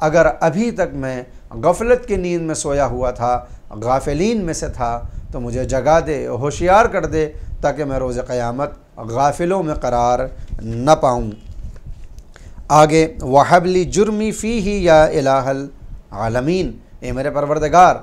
اگر ابھی تک میں غفلت کی نیند میں سویا ہوا تھا، غافلین میں سے تھا، تو مجھے جگا دے، ہوشیار کر دے، تاکہ میں روز قیامت غافلوں میں قرار نہ پاؤں۔ آگے وَحَبْ لِي جُرْمِي فِيهِ یا الہ العالمین، اے میرے پروردگار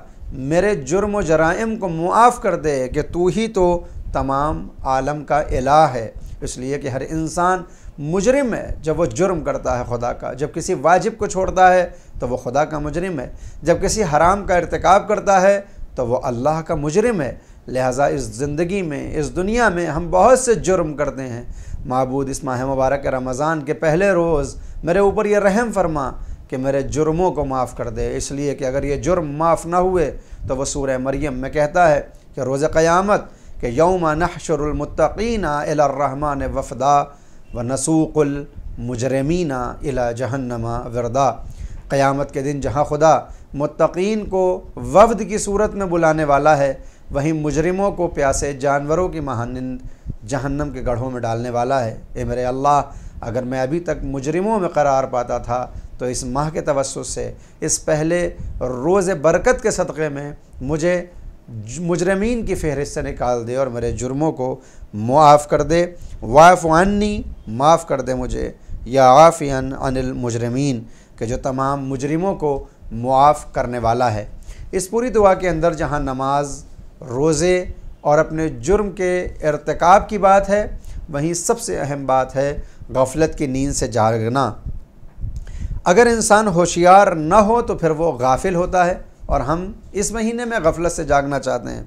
میرے جرم و جرائم کو معاف کر دے کہ تو ہی تو تمام عالم کا الہ ہے۔ اس لیے کہ ہر انسان مجرم ہے جب وہ جرم کرتا ہے خدا کا، جب کسی واجب کو چھوڑتا ہے تو وہ خدا کا مجرم ہے، جب کسی حرام کا ارتکاب کرتا ہے تو وہ اللہ کا مجرم ہے۔ لہٰذا اس زندگی میں، اس دنیا میں ہم بہت سے جرم کرتے ہیں۔ معبود اس ماہ مبارک رمضان کے پہلے روز میرے اوپر یہ رحم فرما کہ میرے جرموں کو معاف کر دے، اس لیے کہ اگر یہ جرم معاف نہ ہوئے تو وہ سورہ مریم میں کہتا ہے کہ روز قیامت کہ یوم نحشر المتقین الی الرحمن وفدا ونسوق المجرمین الی جہنم وردا، قیامت کے دن جہاں خدا متقین کو وفد کی صورت میں بلانے والا ہے، وہیں مجرموں کو پیاسے جانوروں کی مانند جہنم کے گڑھوں میں ڈالنے والا ہے۔ اے میرے اللہ، اگر میں ابھی تک مجرموں میں قرار پاتا تھا تو اس ماہ کے توسط سے، اس پہلے روز برکت کے صدقے میں مجھے مجرمین کی فہرست سے نکال دے اور میرے جرموں کو معاف کر دے۔ واعف عنی، معاف کر دے مجھے، یا عافیا عن المجرمین، کہ جو تمام مجرموں کو معاف کرنے والا ہے۔ اس پوری دعا کے اندر جہاں نماز، روزے اور اپنے جرم کے ارتکاب کی بات ہے، وہیں سب سے اہم بات ہے غفلت کی نیند سے جاگنا۔ اگر انسان ہوشیار نہ ہو تو پھر وہ غافل ہوتا ہے، اور ہم اس مہینے میں غفلت سے جاگنا چاہتے ہیں۔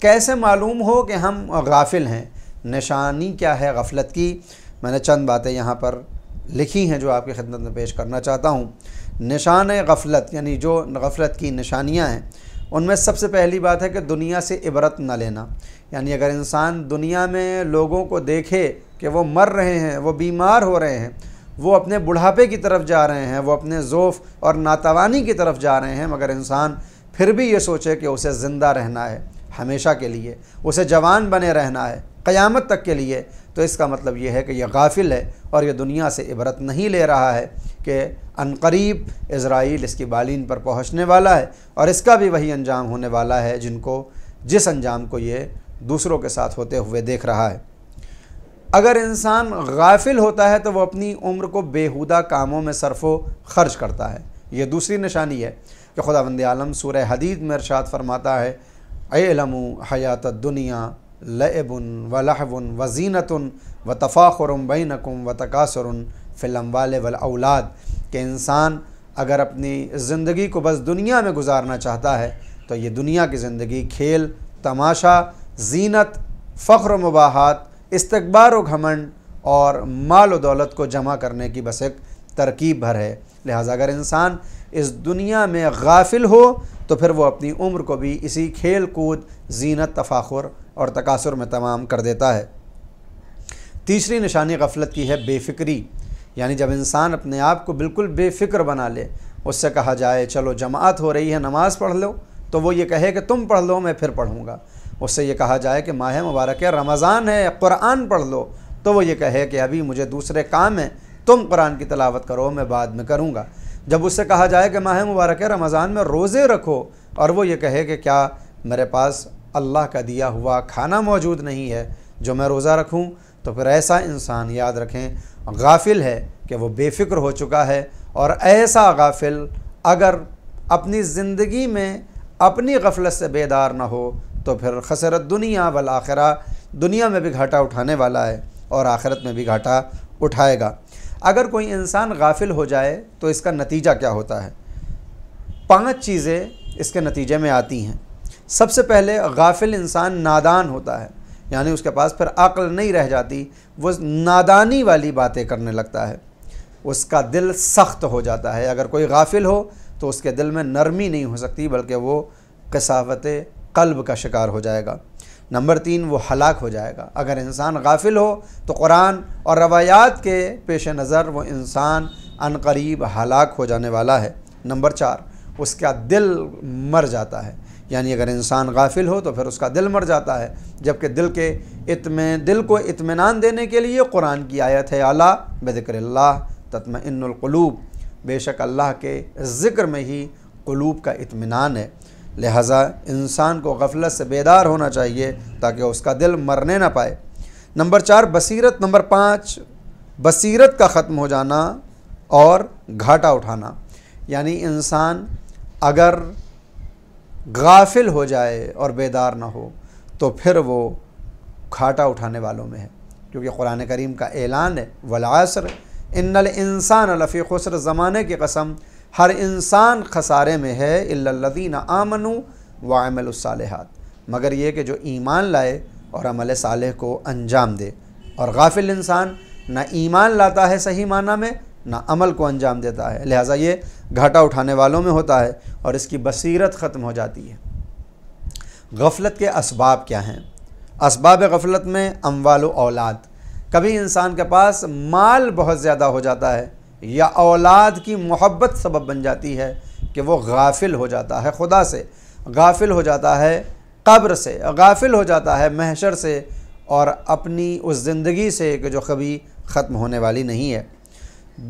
کیسے معلوم ہو کہ ہم غافل ہیں؟ نشانی کیا ہے غفلت کی؟ میں نے چند باتیں یہاں پر لکھی ہیں جو آپ کی خدمت میں پیش کرنا چاہتا ہوں۔ نشان غفلت، یعنی جو غفلت کی نشانیاں ہیں، ان میں سب سے پہلی بات ہے کہ دنیا سے عبرت نہ لینا۔ یعنی اگر انسان دنیا میں لوگوں کو دیکھے کہ وہ مر رہے ہیں، وہ بیمار ہو رہے ہیں، وہ اپنے بڑھاپے کی طرف جا رہے ہیں، وہ اپنے ضعف اور ناتوانی کی طرف جا رہے ہیں، مگر انسان پھر بھی یہ سوچے کہ اسے زندہ رہنا ہے ہمیشہ کے لیے، اسے جوان بنے رہنا ہے قیامت تک کے لیے، تو اس کا مطلب یہ ہے کہ یہ غافل ہے اور یہ دنیا سے عبرت نہیں لے رہا ہے کہ عنقریب عزرائیل اس کی بالین پر پہنچنے والا ہے اور اس کا بھی وہی انجام ہونے والا ہے جس انجام کو یہ دوسروں کے ساتھ ہوتے ہوئے دیکھ رہا ہے۔ اگر انسان غافل ہوتا ہے تو وہ اپنی عمر کو بیہودہ کاموں میں صرف و خرچ کرتا ہے۔ یہ دوسری نشانی ہے کہ خداوند عالم سورہ حدید میں ارشاد فرماتا ہے اعلموا حیات الدنیا لعب ولہو وزینۃ وتفاخر بینکم وتکاثر فی الاموال والاولاد، کہ انسان اگر اپنی زندگی کو بس دنیا میں گزارنا چاہتا ہے تو یہ دنیا کی زندگی کھیل تماشا، زینت، فخر و مباحات، استکبار و گھمنڈ اور مال و دولت کو جمع کرنے کی بس ایک ترکیب بھر ہے۔ لہٰذا اگر انسان اس دنیا میں غافل ہو تو پھر وہ اپنی عمر کو بھی اسی کھیل کود، زینت، تفاخر اور تکاثر میں تمام کر دیتا ہے۔ تیسری نشانی غفلت کی ہے بے فکری، یعنی جب انسان اپنے آپ کو بالکل بے فکر بنا لے، اس سے کہا جائے چلو جماعت ہو رہی ہے نماز پڑھ لو، تو وہ یہ کہے کہ تم پڑھ لو میں پھر پڑھوں گا۔ اس سے یہ کہا جائے کہ ماہ مبارک رمضان ہے قرآن پڑھ لو، تو وہ یہ کہے کہ ابھی مجھے دوسرے کام ہیں، تم قرآن کی تلاوت کرو میں بعد میں کروں گا۔ جب اس سے کہا جائے کہ ماہ مبارک رمضان میں روزے رکھو، اور وہ یہ کہے کہ کیا میرے پاس اللہ کا دیا ہوا کھانا موجود نہیں ہے جو میں روزہ رکھوں، تو پھر ایسا انسان یاد رکھیں غافل ہے کہ وہ بے فکر ہو چکا ہے۔ اور ایسا غافل اگر اپنی زندگی میں اپنی غفلت سے بیدار نہ ہو تو پھر خسرت دنیا والآخرہ، دنیا میں بھی گھاٹا اٹھانے والا ہے اور آخرت میں بھی گھاٹا اٹھائے گا۔ اگر کوئی انسان غافل ہو جائے تو اس کا نتیجہ کیا ہوتا ہے؟ 5 چیزیں اس کے نتیجے میں آتی ہیں۔ سب سے پہلے غافل انسان نادان ہوتا ہے، یعنی اس کے پاس پھر عقل نہیں رہ جاتی، وہ نادانی والی باتیں کرنے لگتا ہے، اس کا دل سخت ہو جاتا ہے۔ اگر کوئی غافل ہو تو اس کے دل میں نرمی نہیں ہو سکتی بلکہ وہ قساوت قلب کا شکار ہو جائے گا۔ نمبر 3، وہ ہلاک ہو جائے گا۔ اگر انسان غافل ہو تو قرآن اور روایات کے پیش نظر وہ انسان عنقریب ہلاک ہو جانے والا ہے۔ نمبر 4، اس کا دل مر جاتا ہے، یعنی اگر انسان غافل ہو تو پھر اس کا دل مر جاتا ہے، جبکہ دل کو اطمینان دینے کے لیے قرآن کی آیت ہے الا بذکر اللہ تطمئن القلوب، بے شک اللہ کے ذکر میں ہی قلوب کا اطمینان ہے۔ لہٰذا انسان کو غفلت سے بیدار ہونا چاہیے تاکہ اس کا دل مرنے نہ پائے۔ نمبر 4 بصیرت۔ نمبر 5 بصیرت کا ختم ہو جانا اور گھاٹا اٹھانا، یعنی انسان اگر غافل ہو جائے اور بیدار نہ ہو تو پھر وہ گھاٹا اٹھانے والوں میں ہے، کیونکہ قرآن کریم کا اعلان ہے والعصر ان الانسان لفی خسر، زمانے کی قسم ہر انسان خسارے میں ہے الا الذین آمنوا وعملوا الصالحات، مگر یہ کہ جو ایمان لائے اور عمل صالح کو انجام دے۔ اور غافل انسان نہ ایمان لاتا ہے صحیح معنی میں، نہ عمل کو انجام دیتا ہے، لہٰذا یہ گھاٹا اٹھانے والوں میں ہوتا ہے اور اس کی بصیرت ختم ہو جاتی ہے۔ غفلت کے اسباب کیا ہیں؟ اسباب غفلت میں اموال و اولاد، کبھی انسان کے پاس مال بہت زیادہ ہو جاتا ہے یا اولاد کی محبت سبب بن جاتی ہے کہ وہ غافل ہو جاتا ہے خدا سے، غافل ہو جاتا ہے قبر سے، غافل ہو جاتا ہے محشر سے اور اپنی اس زندگی سے کہ جو کبھی ختم ہونے والی نہیں ہے۔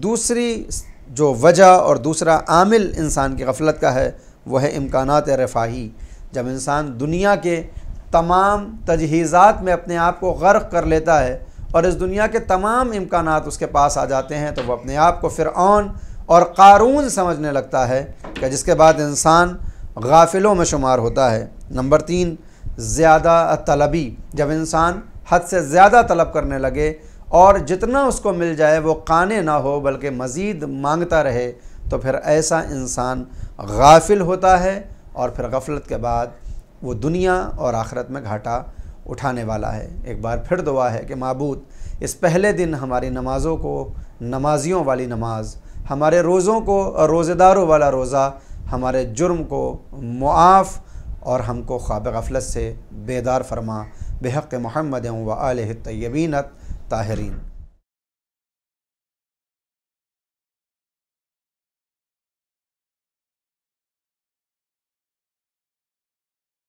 دوسری جو وجہ اور دوسرا عامل انسان کی غفلت کا ہے وہ ہے امکانات رفاہی، جب انسان دنیا کے تمام تجہیزات میں اپنے آپ کو غرق کر لیتا ہے اور اس دنیا کے تمام امکانات اس کے پاس آ جاتے ہیں تو وہ اپنے آپ کو فرعون اور قارون سمجھنے لگتا ہے کہ جس کے بعد انسان غافلوں میں شمار ہوتا ہے۔ نمبر 3 زیادہ طلبی، جب انسان حد سے زیادہ طلب کرنے لگے اور جتنا اس کو مل جائے وہ قانع نہ ہو بلکہ مزید مانگتا رہے تو پھر ایسا انسان غافل ہوتا ہے اور پھر غفلت کے بعد وہ دنیا اور آخرت میں گھاٹا اٹھانے والا ہے۔ ایک بار پھر دعا ہے کہ معبود اس پہلے دن ہماری نمازوں کو نمازیوں والی نماز، ہمارے روزوں کو روزہ داروں والا روزہ، ہمارے جرم کو معاف اور ہم کو خواب غفلت سے بیدار فرما، بحق محمد و آلہ الطیبین الطاہرین۔